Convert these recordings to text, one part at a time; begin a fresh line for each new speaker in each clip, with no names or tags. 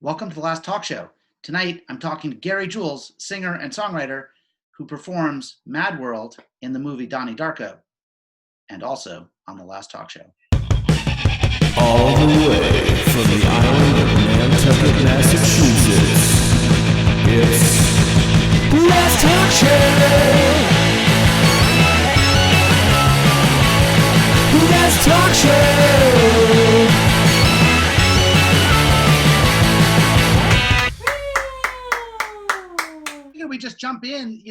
Welcome to The Last Talk Show. Tonight, I'm talking to Gary Jules, singer and songwriter, who performs Mad World in the movie Donnie Darko, and also on The Last Talk Show.
All the way from the island of Nantucket, Massachusetts, it's The Last Talk Show! The Last Talk Show!
We just jump in,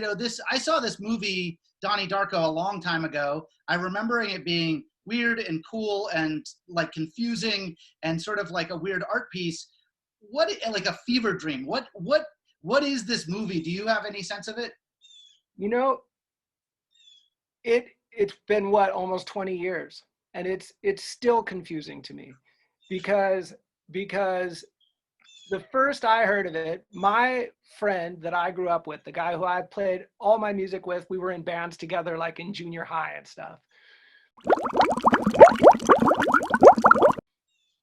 I saw this movie, Donnie Darko, a long time ago. I remembering it being weird and cool and like confusing and sort of like a weird art piece. Like a fever dream. What is this movie? Do you have any sense of it?
It's been almost 20 years, and it's still confusing to me because the first I heard of it, my friend that I grew up with, the guy who I played all my music with, we were in bands together like in junior high and stuff.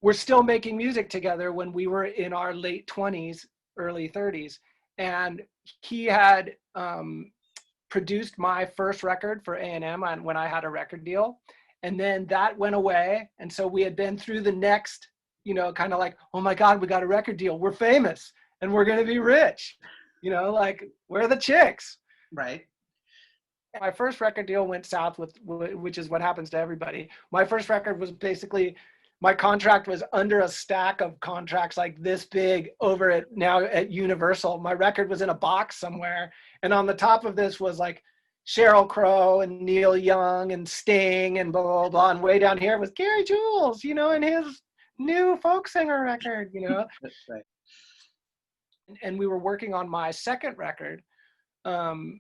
We're still making music together when we were in our late 20s, early 30s. And he had produced my first record for A&M when I had a record deal. And then that went away. And so we had been through the next, kind of like, oh my God, we got a record deal. We're famous and we're going to be rich. Like, we're the chicks.
Right.
My first record deal went south which is what happens to everybody. My first record was basically, my contract was under a stack of contracts like this big over at Universal. My record was in a box somewhere. And on the top of this was like Sheryl Crow and Neil Young and Sting and blah, blah, blah. And way down here was Gary Jules, and his new folk singer record,
That's right.
And we were working on my second record. The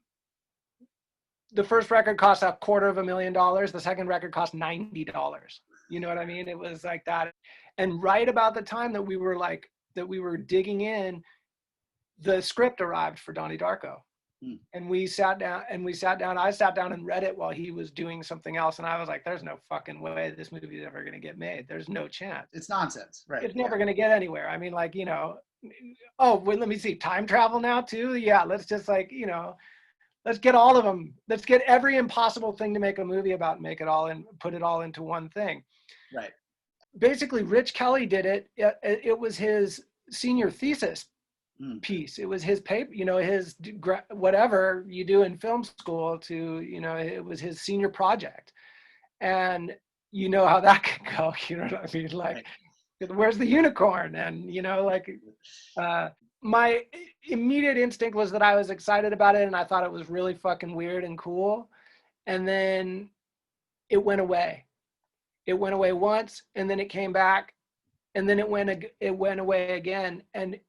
first record cost $250,000. The second record cost $90. You know what I mean? It was like that. And right about the time that we were digging in, the script arrived for Donnie Darko. And we sat down, I sat down and read it while he was doing something else. And I was like, there's no fucking way this movie is ever going to get made. There's no chance.
It's nonsense. Right.
It's never going to get anywhere. I mean, like, oh, wait, let me see. Time travel now too? Yeah, let's just let's get all of them. Let's get every impossible thing to make a movie about and make it all and put it all into one thing.
Right.
Basically, Rich Kelly did it. It was his senior thesis piece. It was his paper, his whatever you do in film school it was his senior project. And you know how that can go, you know what I mean? Like, where's the unicorn? And, my immediate instinct was that I was excited about it and I thought it was really fucking weird and cool. And then it went away. It went away once and then it came back and then it went away again. And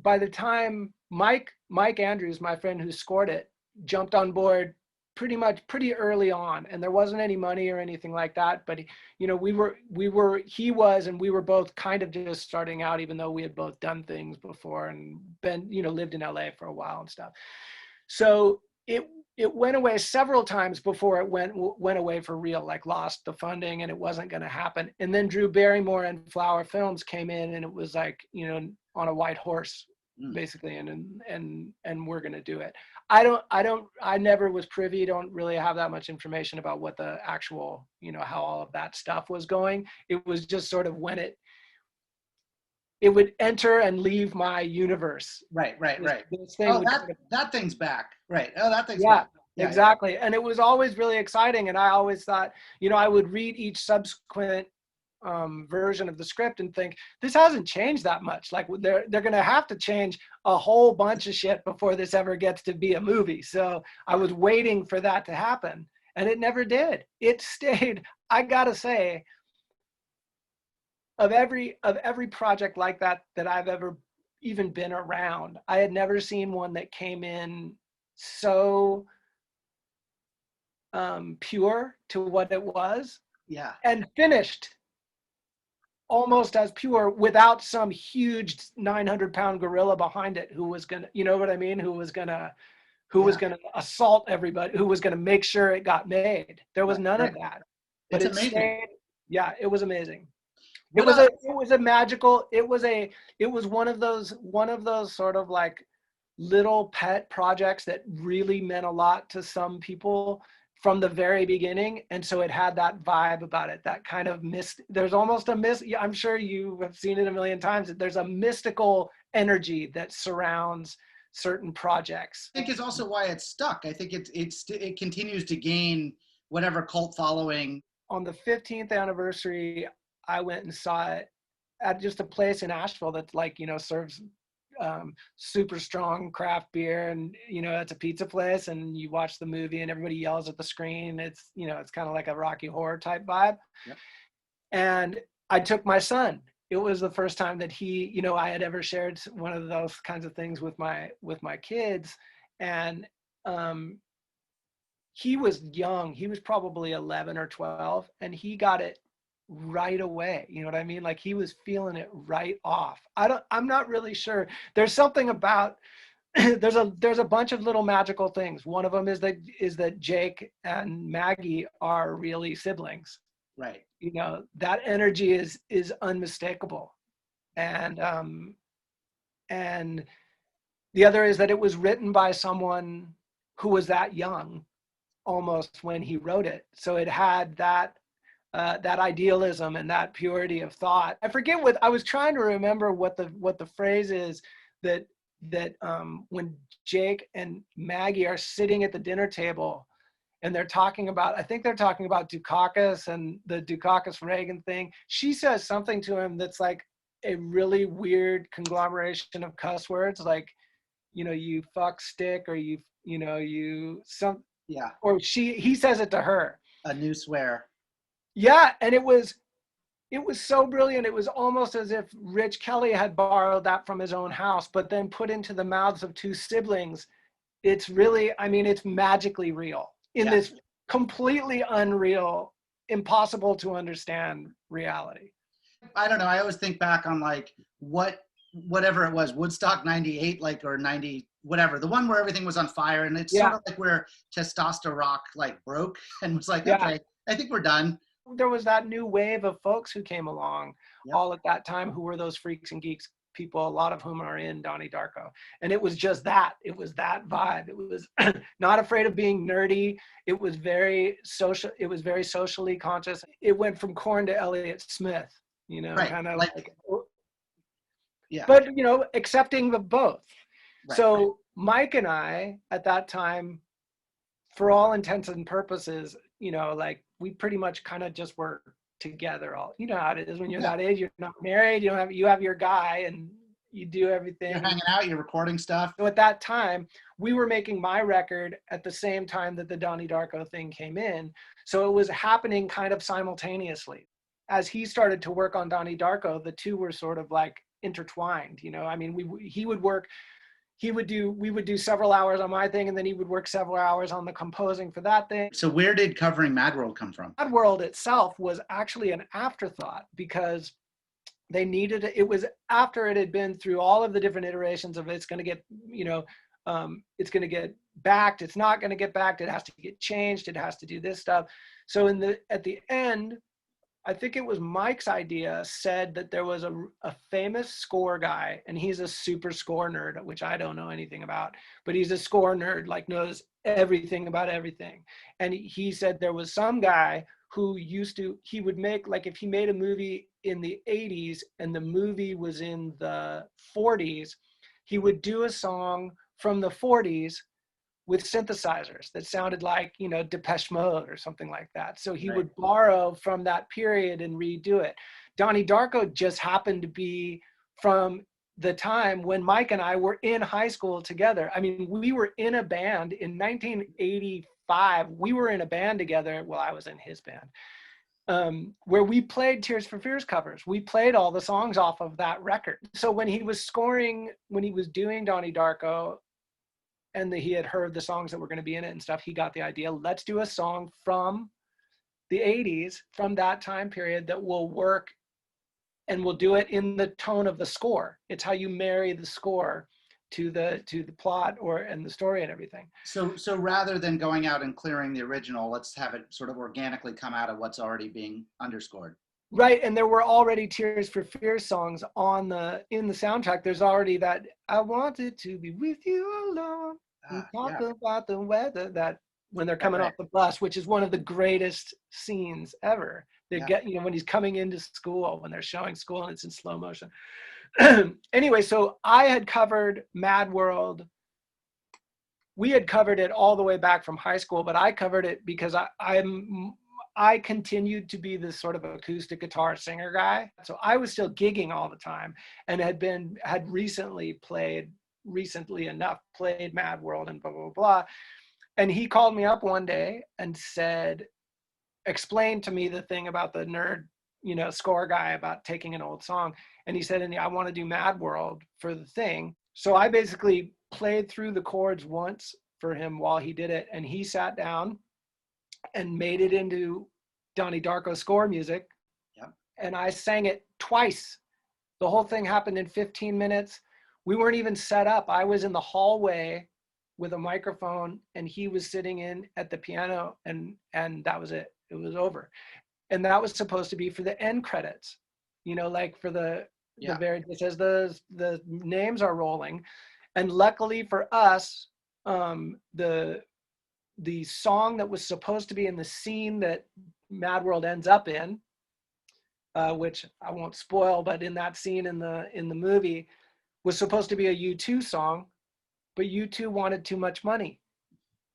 by the time Mike Andrews, my friend who scored it, jumped on board pretty early on, and there wasn't any money or anything like that, but he was and we were both kind of just starting out, even though we had both done things before and been lived in LA for a while and stuff. So it went away several times before it went away for real, like lost the funding and it wasn't going to happen. And then Drew Barrymore and Flower Films came in and it was like, on a white horse basically, and we're going to do it. I never was privy, don't really have that much information about what the actual, how all of that stuff was going. It was just sort of when it would enter and leave my universe.
Right.
This thing
that thing's back. Right. Oh, that thing's
yeah,
back. Yeah,
exactly. Yeah. And it was always really exciting. And I always thought, I would read each subsequent version of the script and think, this hasn't changed that much. Like they're going to have to change a whole bunch of shit before this ever gets to be a movie. So I was waiting for that to happen and it never did. It stayed, I gotta say, of every project like that I've ever even been around, I had never seen one that came in so pure to what it was.
Yeah.
And finished almost as pure without some huge 900-pound gorilla behind it who was gonna, you know what I mean? Who was gonna assault everybody, who was gonna make sure it got made. There was none of that. But
It's amazing.
Stayed, yeah, it was amazing. It was a magical, it was one of those sort of like little pet projects that really meant a lot to some people from the very beginning. And so it had that vibe about it, that kind of there's almost I'm sure you have seen it a million times, that there's a mystical energy that surrounds certain projects.
I think is also why it's stuck. I think it continues to gain whatever cult following.
On the 15th anniversary, I went and saw it at just a place in Asheville that's like, serves super strong craft beer, and it's a pizza place, and you watch the movie and everybody yells at the screen. It's it's kind of like a Rocky Horror type vibe.
Yep.
And I took my son. It was the first time that he, I had ever shared one of those kinds of things with my kids. And he was young. He was probably 11 or 12, and he got it right away. You know what I mean? Like, he was feeling it right off. I'm not really sure. There's something about there's a bunch of little magical things. One of them is that Jake and Maggie are really siblings.
Right.
That energy is unmistakable. And the other is that it was written by someone who was that young almost when he wrote it. So it had that idealism and that purity of thought. I forget what I was trying to remember what the phrase is that when Jake and Maggie are sitting at the dinner table and they're talking about, I think they're talking about Dukakis and the Dukakis-Reagan thing. She says something to him that's like a really weird conglomeration of cuss words, like, you fuck stick, or you some.
Yeah.
Or he says it to her.
A new swear.
Yeah, and it was so brilliant. It was almost as if Rich Kelly had borrowed that from his own house, but then put into the mouths of two siblings. It's really, it's magically real in this completely unreal, impossible to understand reality.
I don't know. I always think back on like whatever it was, Woodstock 98, like, or 90, whatever, the one where everything was on fire. And it's sort of like where Testosterone Rock like broke and was like, okay, I think we're done.
There was that new wave of folks who came along all at that time, who were those freaks and geeks people, a lot of whom are in Donnie Darko. And it was just that. It was that vibe. It was not afraid of being nerdy. It was very social. It was very socially conscious. It went from Korn to Elliott Smith,
right.
kind of
like yeah.
But, accepting the both.
Right,
so Mike and I, at that time, for all intents and purposes, like, we pretty much kind of just were together all. You know how it is when you're that age. You're not married. You have your guy, and you do everything.
You're hanging out. You're recording stuff.
So at that time, we were making my record at the same time that the Donnie Darko thing came in. So it was happening kind of simultaneously. As he started to work on Donnie Darko, the two were sort of like intertwined. We would do several hours on my thing, and then he would work several hours on the composing for that thing.
So where did covering Mad World come from?
Mad World itself was actually an afterthought, because they needed it. It was after it had been through all of the different iterations of it's going to get, it's going to get backed. It's not going to get backed. It has to get changed. It has to do this stuff. So at the end, I think it was Mike's idea, said that there was a famous score guy, and he's a super score nerd, which I don't know anything about, but he's a score nerd, like knows everything about everything. And he said there was some guy who he would make, like, if he made a movie in the 80s and the movie was in the 40s, he would do a song from the 40s with synthesizers that sounded like, Depeche Mode or something like that. So he would borrow from that period and redo it. Donnie Darko just happened to be from the time when Mike and I were in high school together. We were in a band in 1985. We were in a band together. Well, I was in his band, where we played Tears for Fears covers. We played all the songs off of that record. So when he was doing Donnie Darko, and he had heard the songs that were going to be in it and stuff, he got the idea, let's do a song from the 80s, from that time period, that will work, and we'll do it in the tone of the score. It's how you marry the score to the plot and the story and everything.
So rather than going out and clearing the original, let's have it sort of organically come out of what's already being underscored.
Right, and there were already Tears for Fears songs in the soundtrack. There's already that I wanted to be with you alone and talk
Yeah.
about the weather, that when they're coming
Right.
off the bus, which is one of the greatest scenes ever. They
Yeah.
get, when he's coming into school, when they're showing school and it's in slow motion. Anyway, so I had covered Mad World. We had covered it all the way back from high school, but I covered it because I continued to be this sort of acoustic guitar singer guy. So I was still gigging all the time and had recently played Mad World and blah, blah, blah. And he called me up one day and explained to me the thing about the nerd, score guy about taking an old song. And he said, and I want to do Mad World for the thing. So I basically played through the chords once for him while he did it. And he sat down and made it into Donnie Darko score music.
Yep.
And I sang it twice. The whole thing happened in 15 minutes. We weren't even set up. I was in the hallway with a microphone and he was sitting in at the piano, and that was it. It was over. And that was supposed to be for the end credits, like for the very, it says the names are rolling. And luckily for us, the song that was supposed to be in the scene that Mad World ends up in, which I won't spoil, but in that scene in the movie was supposed to be a U2 song, but U2 wanted too much money,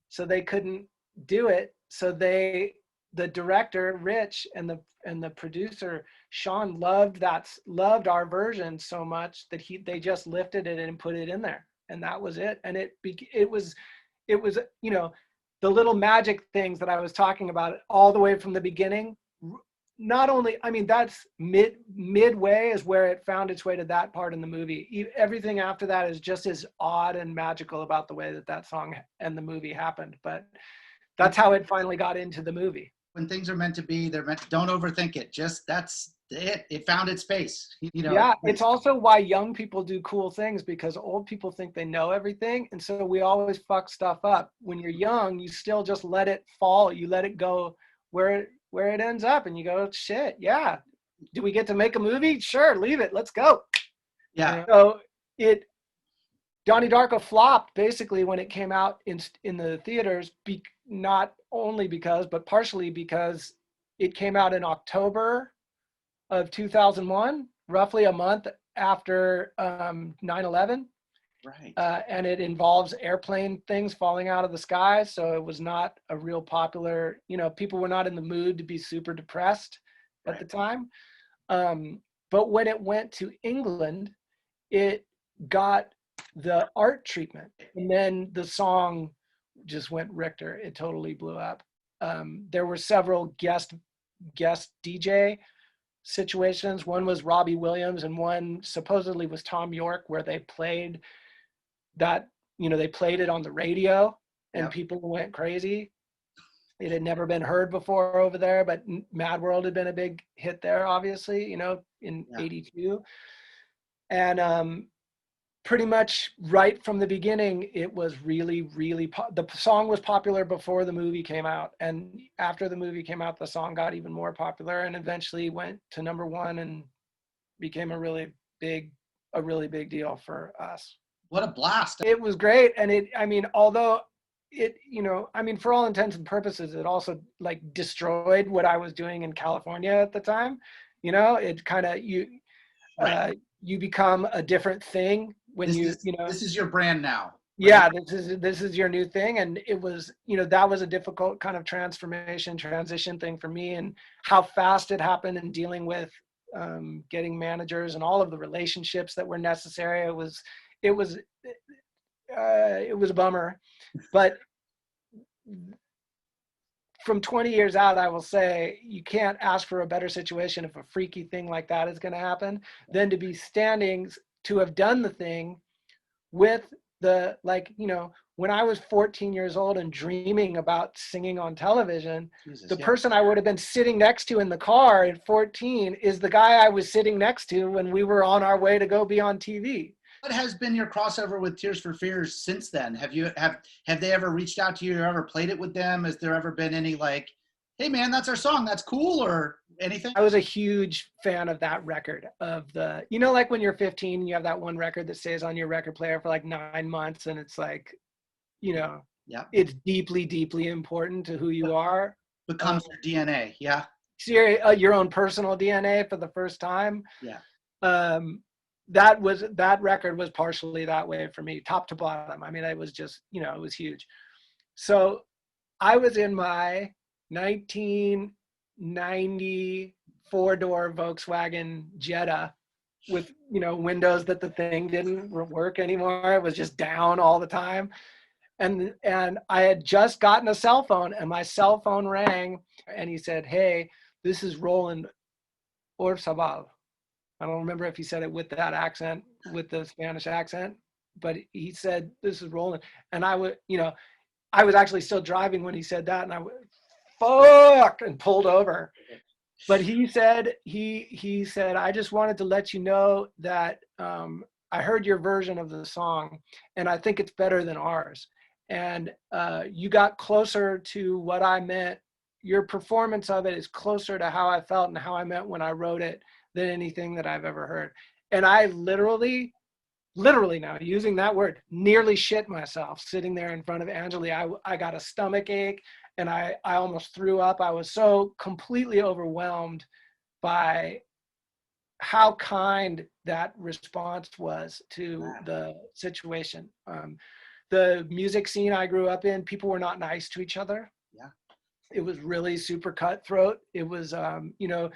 so they couldn't do it. So the director Rich and the producer Sean loved our version so much that they just lifted it and put it in there, and that was it. And it was the little magic things that I was talking about all the way from the beginning. Not only, that's midway is where it found its way to that part in the movie. Everything after that is just as odd and magical about the way that song and the movie happened. But that's how it finally got into the movie.
When things are meant to be, they're meant to, don't overthink it. Just that's it. It found its space.
Yeah, it's also why young people do cool things, because old people think they know everything. And so we always fuck stuff up. When you're young, you still just let it fall. You let it go where it ends up, and you go, shit, yeah. Do we get to make a movie? Sure, leave it. Let's go.
Yeah.
So Donnie Darko flopped basically when it came out in the theaters, not only because, but partially because it came out in October of 2001, roughly a month after 9/11.
Right.
And it involves airplane things falling out of the sky. So it was not a real popular, people were not in the mood to be super depressed at the time. But when it went to England, it got the art treatment. And then the song just went Richter. It totally blew up. There were several guest DJ situations. One was Robbie Williams, and one supposedly was Tom York, where they played that, they played it on the radio, and people went crazy. It had never been heard before over there, but Mad World had been a big hit there, obviously, in 82. And pretty much right from the beginning, it was really, really, the song was popular before the movie came out. And after the movie came out, the song got even more popular and eventually went to #1 and became a really big deal for us.
What a blast.
It was great. And although it, for all intents and purposes, it also like destroyed what I was doing in California at the time. It kind of, you become a different thing when
this is your brand now. Right?
Yeah, this is your new thing. And it was, that was a difficult kind of transition thing for me, and how fast it happened, and dealing with getting managers and all of the relationships that were necessary. It was a bummer. But from 20 years out, I will say you can't ask for a better situation if a freaky thing like that is going to happen than to be standing to have done the thing with the, when I was 14 years old and dreaming about singing on television, person I would have been sitting next to in the car at 14 is the guy I was sitting next to when we were on our way to go be on TV.
What has been your crossover with Tears for Fears since then? Have they ever reached out to you or ever played it with them? Has there ever been any hey man, that's our song, that's cool, or anything?
I was a huge fan of that record, of the, you know, like when you're 15, you have that one record that stays on your record player for like 9 months, and it's like, you know,
Yeah.
it's deeply, deeply important to who you are.
Becomes your DNA. Yeah.
Your own personal DNA for the first time.
Yeah.
That record was partially that way for me, top to bottom. I mean, it was just, you know, it was huge. So I was in my 1990 4-door Volkswagen Jetta with, you know, windows that the thing didn't work anymore. It was just down all the time. And I had just gotten a cell phone, and my cell phone rang, and he said, hey, this is Roland Orzabal. I don't remember if he said it with that accent, with the Spanish accent, but he said, this is Roland. And I was actually still driving when he said that, and I went, fuck, and pulled over. But he said, I just wanted to let you know that I heard your version of the song, and I think it's better than ours. And you got closer to what I meant. Your performance of it is closer to how I felt and how I meant when I wrote it than anything that I've ever heard. And I literally now, using that word, nearly shit myself sitting there in front of Angeli. I got a stomach ache, and I almost threw up. I was so completely overwhelmed by how kind that response was to the situation. The music scene I grew up in, people were not nice to each other.
Yeah.
It was really super cutthroat. It was, you know,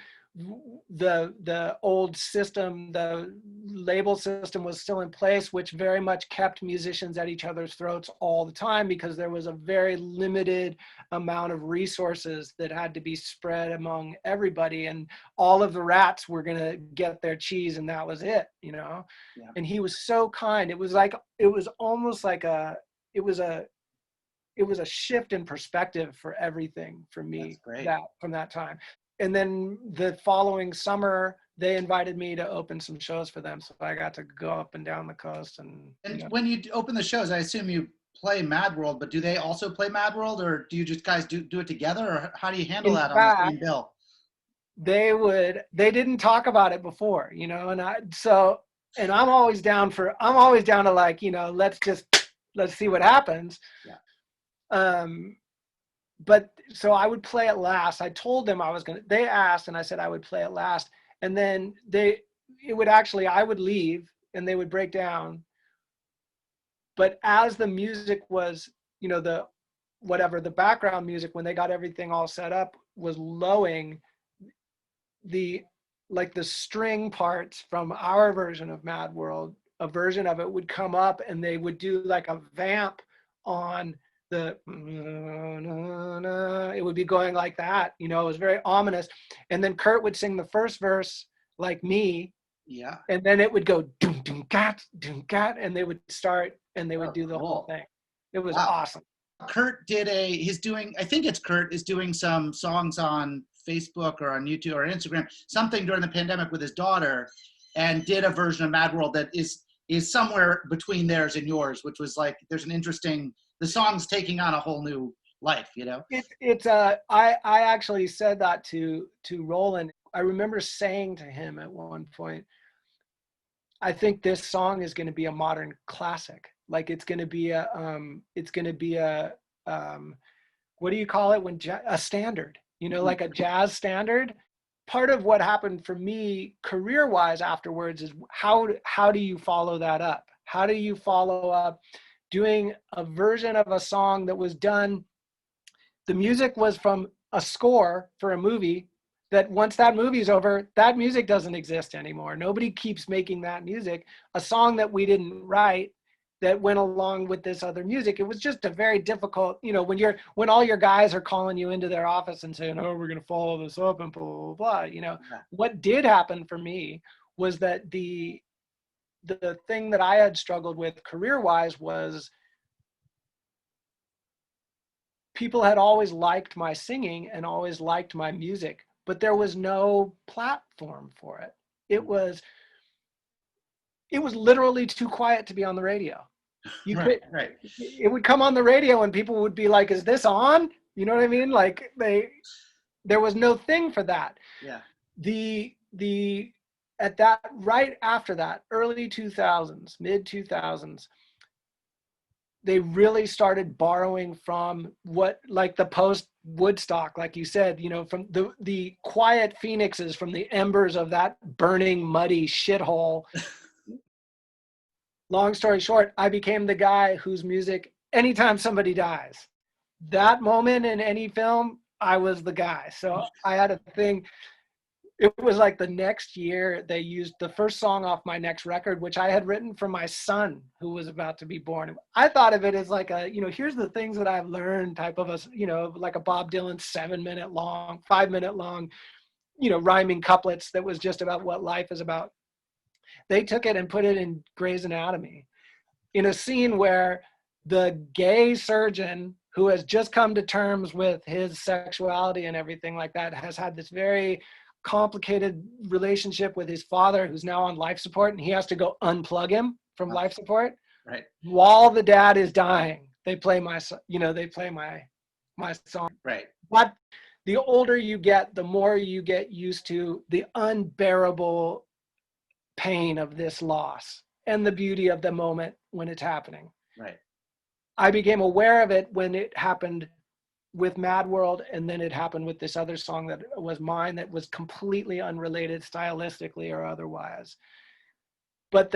the old system, the label system was still in place, which very much kept musicians at each other's throats all the time, because there was a very limited amount of resources that had to be spread among everybody, and all of the rats were going to get their cheese, and that was it, you know. Yeah. And he was so kind. It was almost like a shift in perspective for everything for me from that time. And then the following summer, they invited me to open some shows for them. So I got to go up and down the coast. And
you know. When you open the shows, I assume you play Mad World, but do they also play Mad World, or do you just guys do it together, or how do you handle that on the same bill?
They didn't talk about it before, you know, and I'm always down to, like, you know, let's see what happens.
Yeah.
But so I would play it last. I told them they asked, and I said I would play it last. And then I would leave, and they would break down. But as the music was, you know, the background music, when they got everything all set up, was lowing, the string parts from our version of Mad World, a version of it would come up, and they would do like a vamp on it would be going like that, you know. It was very ominous. And then Kurt would sing the first verse like me,
yeah,
and then it would go doom doom gat, and they would start, and they would do the whole thing. It was awesome.
Kurt I think it's Kurt is doing some songs on Facebook or on YouTube or Instagram, something during the pandemic with his daughter, and did a version of Mad World that is somewhere between theirs and yours, which was like, there's an interesting, the song's taking on a whole new life, you know?
I actually said that to Roland. I remember saying to him at one point, I think this song is going to be a modern classic. Like, it's going to be a what do you call it a standard, you know, like a jazz standard. Part of what happened for me career-wise afterwards is how do you follow that up? How do you follow up doing a version of a song that was done, the music was from a score for a movie, that once that movie's over, that music doesn't exist anymore. Nobody keeps making that music. A song that we didn't write that went along with this other music. It was just a very difficult, you know, when all your guys are calling you into their office and saying, oh, we're going to follow this up and blah, blah, blah, you know. Yeah. What did happen for me was that the thing that I had struggled with career-wise was people had always liked my singing and always liked my music, but there was no platform for it. It was literally too quiet to be on the radio.
Right.
It would come on the radio and people would be like, is this on? You know what I mean? Like there was no thing for that.
Yeah.
At that, right after that, early 2000s, mid 2000s, they really started borrowing from what, like the post Woodstock, like you said, you know, from the quiet phoenixes from the embers of that burning, muddy shithole. Long story short, I became the guy whose music, anytime somebody dies, that moment in any film, I was the guy. So I had a thing. It was like the next year they used the first song off my next record, which I had written for my son who was about to be born. I thought of it as like a, you know, here's the things that I've learned type of a, you know, like a Bob Dylan 7-minute long, 5-minute long, you know, rhyming couplets that was just about what life is about. They took it and put it in Grey's Anatomy in a scene where the gay surgeon who has just come to terms with his sexuality and everything like that has had this very complicated relationship with his father who's now on life support, and he has to go unplug him from life support.
Right.
While the dad is dying, they play my, you know, they play my song.
Right.
But the older you get, the more you get used to the unbearable pain of this loss and the beauty of the moment when it's happening.
Right.
I became aware of it when it happened with Mad World, and then it happened with this other song that was mine that was completely unrelated stylistically or otherwise. But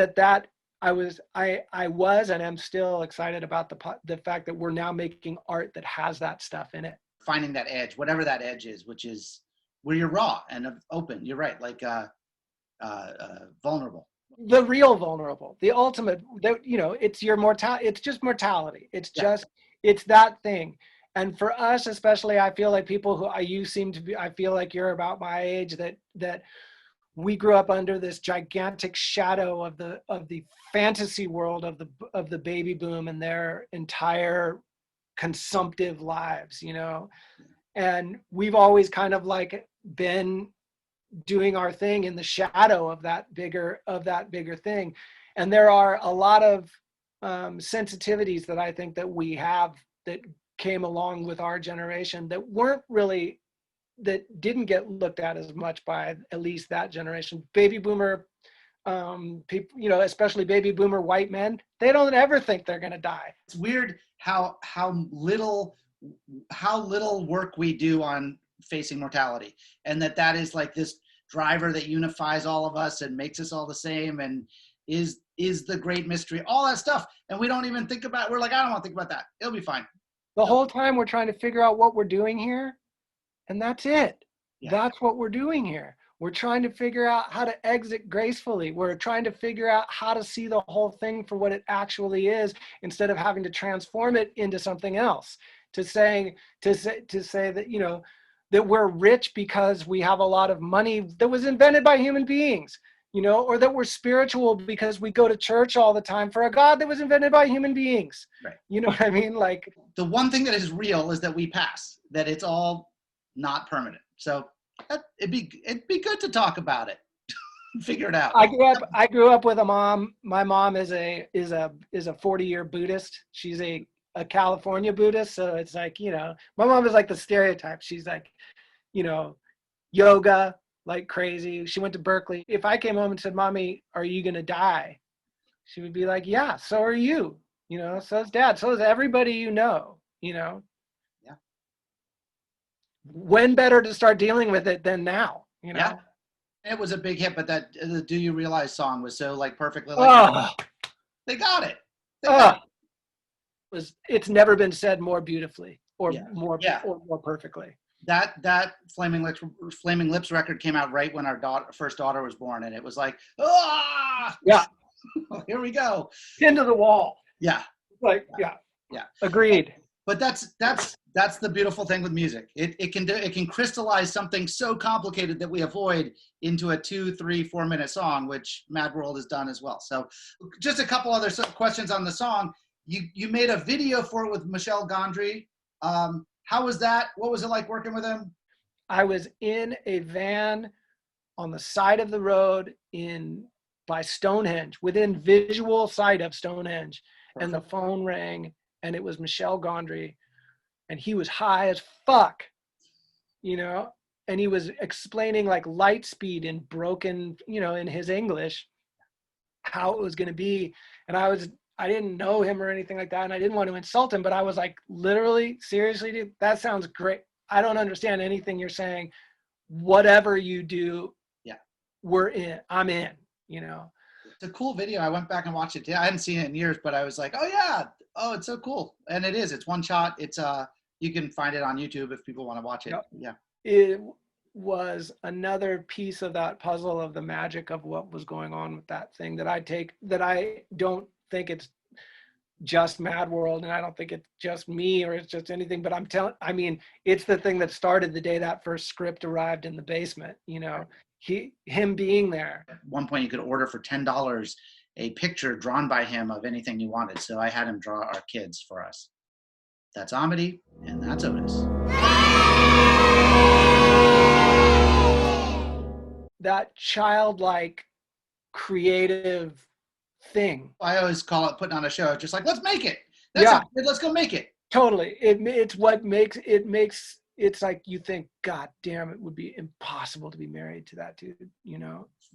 I was and am still excited about the fact that we're now making art that has that stuff in it.
Finding that edge, whatever that edge is, which is where you're raw and open. You're right, like vulnerable.
The real vulnerable, the ultimate, you know, it's your mortality. It's just mortality. It's just, it's that thing. And for us, especially, I feel like people who you seem to be, I feel like you're about my age, that we grew up under this gigantic shadow of the fantasy world of the baby boom and their entire consumptive lives, you know, and we've always kind of like been doing our thing in the shadow of that bigger thing. And there are a lot of sensitivities that I think that we have that came along with our generation that didn't get looked at as much by at least that generation. Baby boomer people, you know, especially baby boomer white men, they don't ever think they're going to die.
It's weird how little work we do on facing mortality, and that is like this driver that unifies all of us and makes us all the same, and is the great mystery, all that stuff. And we don't even think about, we're like, I don't want to think about that. It'll be fine.
The whole time we're trying to figure out what we're doing here, and that's it. Yeah. That's what we're doing here. We're trying to figure out how to exit gracefully. We're trying to figure out how to see the whole thing for what it actually is, instead of having to transform it into something else. To say that, you know, that we're rich because we have a lot of money that was invented by human beings, you know, or that we're spiritual because we go to church all the time for a God that was invented by human beings.
Right.
You know what I mean? Like,
the one thing that is real is that we pass, that it's all not permanent. So it'd be good to talk about it. Figure it out.
I grew up with a mom. My mom is a 40-year Buddhist. She's a California Buddhist. So it's like, you know, my mom is like the stereotype. She's like, you know, yoga like crazy. She went to Berkeley. If I came home and said, "Mommy, are you going to die?" She would be like, "Yeah, so are you. You know, so is Dad. So is everybody you know, you know."
Yeah.
When better to start dealing with it than now, you know?
Yeah. It was a big hit, but that the "Do You Realize" song was so like perfectly like, they got it.
It's never been said more beautifully or more perfectly.
That Flaming Lips record came out right when our first daughter was born, and it was like,
yeah,
here we go,
pinned to the wall.
Yeah,
like yeah, agreed.
But that's the beautiful thing with music. It can crystallize something so complicated that we avoid into a 2, 3, 4 minute song, which Mad World has done as well. So just a couple other questions on the song. You made a video for it with Michel Gondry. How was that? What was it like working with him?
I was in a van on the side of the road by Stonehenge, within visual sight of Stonehenge. Perfect. And the phone rang, and it was Michel Gondry, and he was high as fuck, you know, and he was explaining like light speed in broken, in his English, how it was going to be. And I didn't know him or anything like that, and I didn't want to insult him, but I was like, literally, seriously, dude, that sounds great. I don't understand anything you're saying. Whatever you do, I'm in,
It's a cool video. I went back and watched it. I hadn't seen it in years, but I was like, oh yeah, oh, it's so cool. And it is. It's one shot. It's you can find it on YouTube if people want to watch it.
Yep.
Yeah.
It was another piece of that puzzle of the magic of what was going on with that thing that I don't think it's just Mad World, and I don't think it's just me or it's just anything, but it's the thing that started the day that first script arrived in the basement, him being there.
At one point you could order for $10 a picture drawn by him of anything you wanted. So I had him draw our kids for us. That's Amity, and that's Otis.
That childlike creative thing.
I always call it putting on a show. Just like, let's make it. That's good. Let's go make it.
Totally. It's what makes it's like you think, God damn, it would be impossible to be married to that dude,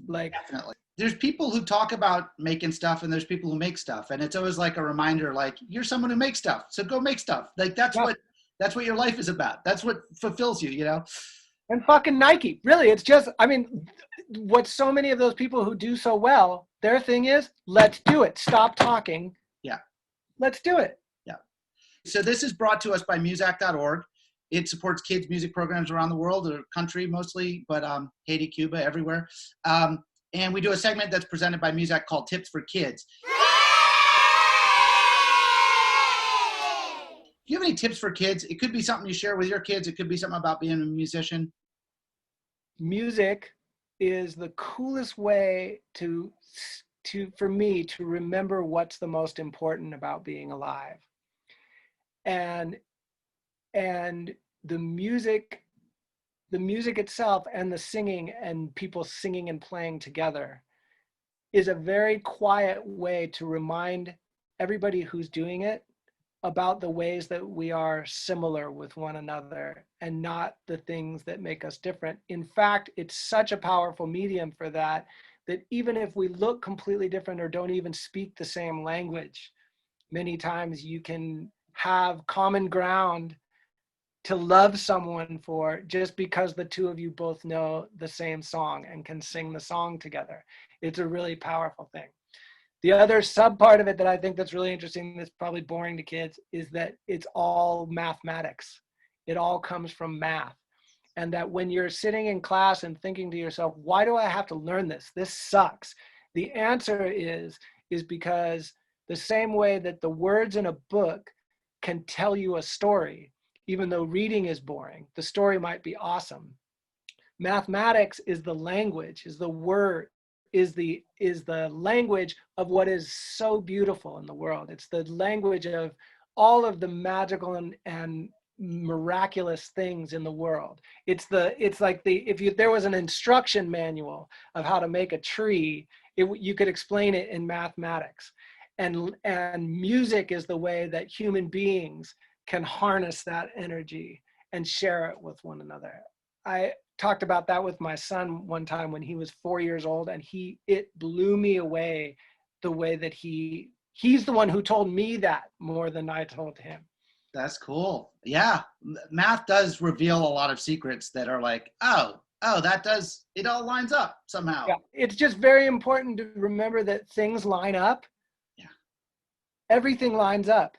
like. Definitely.
There's people who talk about making stuff, and there's people who make stuff, and it's always like a reminder, like, you're someone who makes stuff, so go make stuff. Like that's what your life is about. That's what fulfills you,
And fucking Nike, really, it's just, what so many of those people who do so well, their thing is, let's do it. Stop talking.
Yeah.
Let's do it.
Yeah. So this is brought to us by Musack.org. It supports kids' music programs around the world, or country mostly, but Haiti, Cuba, everywhere. And we do a segment that's presented by Musack called Tips for Kids. Do you have any tips for kids? It could be something you share with your kids. It could be something about being a musician.
Music is the coolest way for me to remember what's the most important about being alive. And the music itself and the singing and people singing and playing together is a very quiet way to remind everybody who's doing it about the ways that we are similar with one another and not the things that make us different. In fact, it's such a powerful medium for that even if we look completely different or don't even speak the same language, many times you can have common ground to love someone for, just because the two of you both know the same song and can sing the song together. It's a really powerful thing. The other sub part of it that I think that's really interesting, that's probably boring to kids, is that it's all mathematics. It all comes from math. And that when you're sitting in class and thinking to yourself, why do I have to learn this? This sucks. The answer is because the same way that the words in a book can tell you a story, even though reading is boring, the story might be awesome. Mathematics is the language, is the word, is the language of what is so beautiful in the world. It's the language of all of the magical and miraculous things in the world. It's like if there was an instruction manual of how to make a tree, you could explain it in mathematics. And music is the way that human beings can harness that energy and share it with one another. I talked about that with my son one time when he was 4 years old, and it blew me away the way that he's the one who told me that more than I told him.
That's cool. Yeah. Math does reveal a lot of secrets that are like, oh, it all lines up somehow.
Yeah. It's just very important to remember that things line up.
Yeah.
Everything lines up.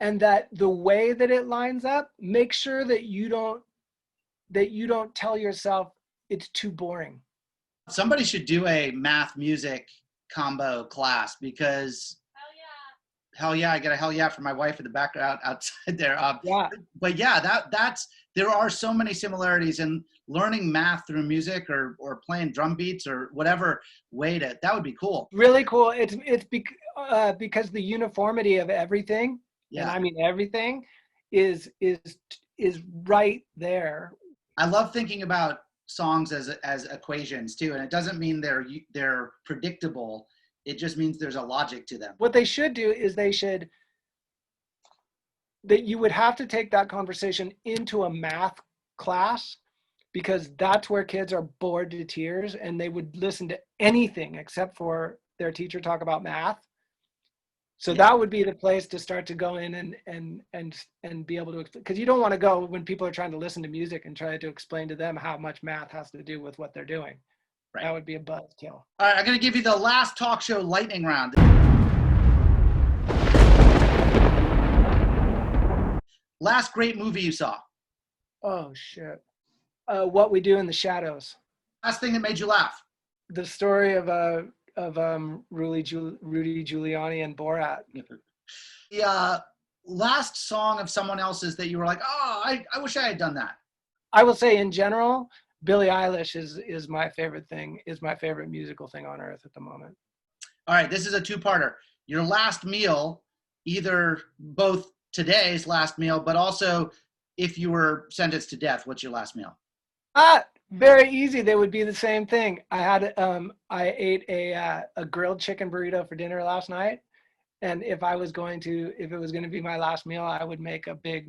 And that the way that it lines up, make sure that you don't tell yourself it's too boring.
Somebody should do a math music combo class, because hell yeah, I get a hell yeah from my wife in the background outside there.
Yeah.
But yeah, there are so many similarities in learning math through music or playing drum beats or whatever way that would be cool.
Really cool. It's because the uniformity of everything. Yeah. And I mean everything is right there.
I love thinking about songs as equations too, and it doesn't mean they're predictable. It just means there's a logic to them.
What they should do is that you would have to take that conversation into a math class, because that's where kids are bored to tears and they would listen to anything except for their teacher talk about math. So that would be the place to start to go in and be able to, because you don't want to go when people are trying to listen to music and try to explain to them how much math has to do with what they're doing. Right. That would be a buzzkill.
All right, I'm going to give you the last talk show lightning round. Last great movie you saw?
Oh, shit. What We Do in the Shadows.
Last thing that made you laugh?
The story of Rudy Giuliani and Borat.
The last song of someone else's that you were like, oh, I wish I had done that.
I will say in general, Billie Eilish is my favorite thing, is my favorite musical thing on earth at the moment.
All right, this is a two-parter. Your last meal, either both today's last meal, but also if you were sentenced to death, what's your last meal?
Very easy. They would be the same thing. I ate a grilled chicken burrito for dinner last night. And if it was going to be my last meal, I would make a big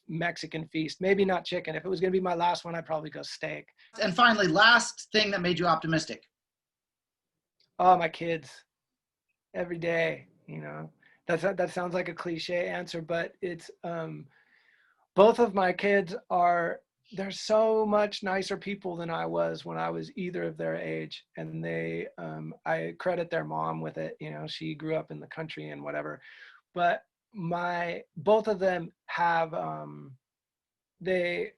Mexican feast. Maybe not chicken. If it was going to be my last one, I'd probably go steak.
And finally, last thing that made you optimistic?
Oh, my kids. Every day, that sounds like a cliche answer, but it's, both of my kids they're so much nicer people than I was when I was either of their age. And I credit their mom with it. She grew up in the country and whatever, but both of them have, the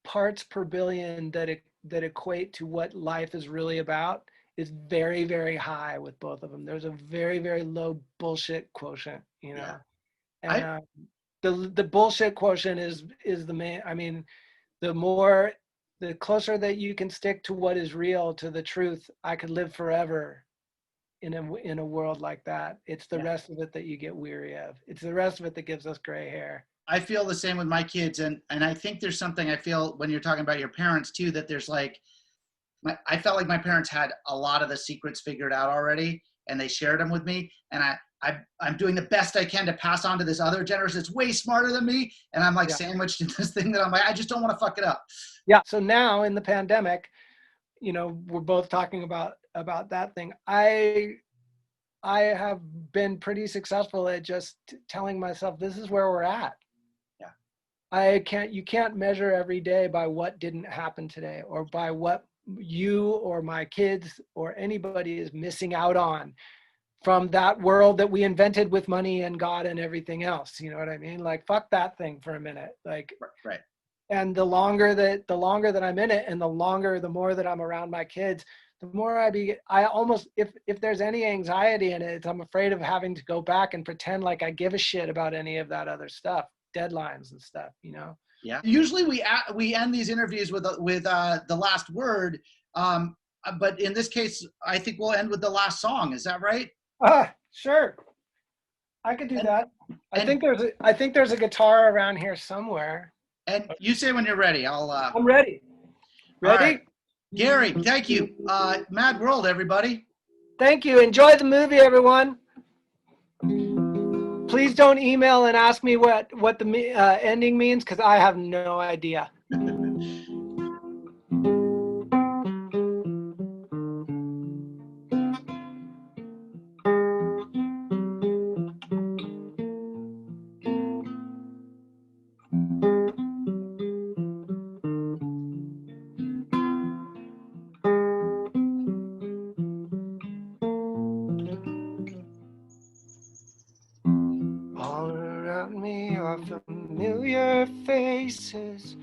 parts per billion that equate to what life is really about is very, very high with both of them. There's a very, very low bullshit quotient,
Yeah.
And the bullshit quotient is the main. I mean, the closer that you can stick to what is real, to the truth, I could live forever in a world like that. It's the rest of it that you get weary of. It's the rest of it that gives us gray hair.
I feel the same with my kids. And I think there's something I feel when you're talking about your parents too, that there's like, I felt like my parents had a lot of the secrets figured out already and they shared them with me. And I'm doing the best I can to pass on to this other generation that's way smarter than me. And I'm like sandwiched in this thing that I'm like, I just don't want to fuck it up.
Yeah. So now in the pandemic, we're both talking about that thing. I have been pretty successful at just telling myself, this is where we're at. Yeah. You can't measure every day by what didn't happen today or by what you or my kids or anybody is missing out on from that world that we invented with money and God and everything else. You know what I mean? Like, fuck that thing for a minute. Like,
right.
And the longer that I'm in it and the more that I'm around my kids, the more I almost, if there's any anxiety in it, I'm afraid of having to go back and pretend like I give a shit about any of that other stuff, deadlines and stuff,
Yeah. Usually we end these interviews with the last word, but in this case, I think we'll end with the last song. Is that right?
Sure. I could do that. I think there's a guitar around here somewhere.
And you say when you're ready.
I'm ready. Ready?
Right. Gary, thank you. Mad World, everybody.
Thank you. Enjoy the movie, everyone. Please don't email and ask me what the ending means, because I have no idea. Familiar faces,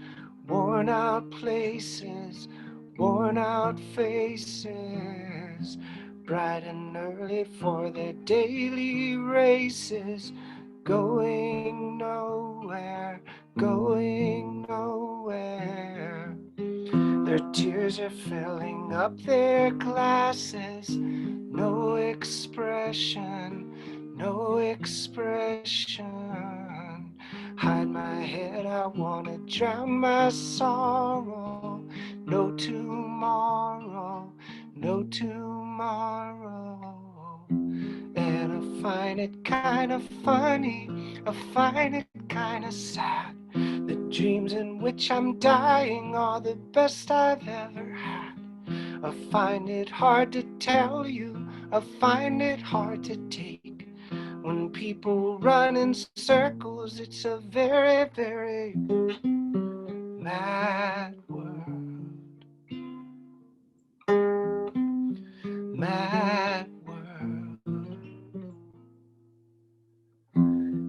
worn out places, worn out faces, bright and early for their daily races, going nowhere, going nowhere. Their tears are filling up their glasses, no expression, no expression. Hide my head, I wanna drown my sorrow. No tomorrow, no tomorrow. And I find it kind of funny, I find it kind of sad. The dreams in which I'm dying are the best I've ever had. I find it hard to tell you, I find it hard to take. When people run in circles, it's a very, very mad world. Mad world.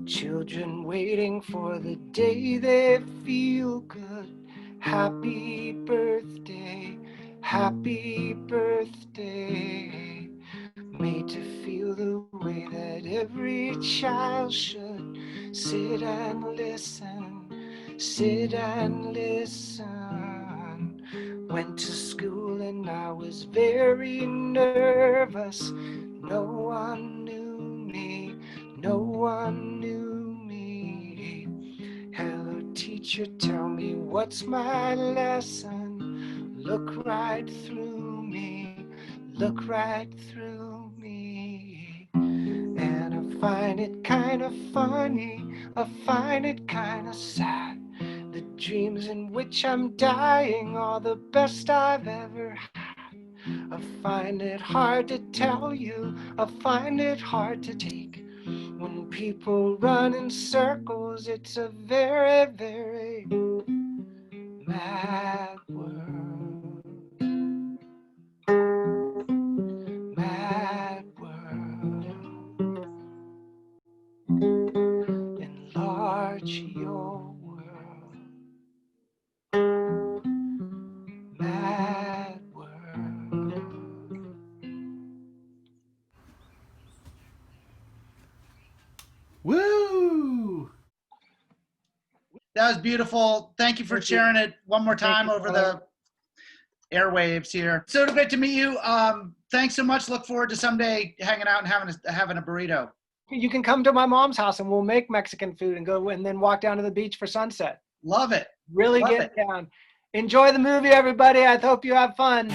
Children waiting for the day they feel good. Happy birthday, happy birthday. Made to feel the way that every child should. Sit and listen, sit and listen. Went to school and I was very nervous. No one knew me, no one knew me. Hello teacher, tell me what's my lesson. Look right through me, look right through me. And I find it kind of funny, I find it kind of sad. The dreams in which I'm dying are the best I've ever had. I find it hard to tell you, I find it hard to take. When people run in circles, it's a very, very mad world. Mad world. Enlarge your world. Mad world.
Woo! That was beautiful. Thank you for sharing it one more time over the airwaves here. So great to meet you. Thanks so much. Look forward to someday hanging out and having a burrito.
You can come to my mom's house and we'll make Mexican food and go and then walk down to the beach for sunset.
Love it.
Really
Love
get
it.
down. Enjoy the movie, everybody. I hope you have fun.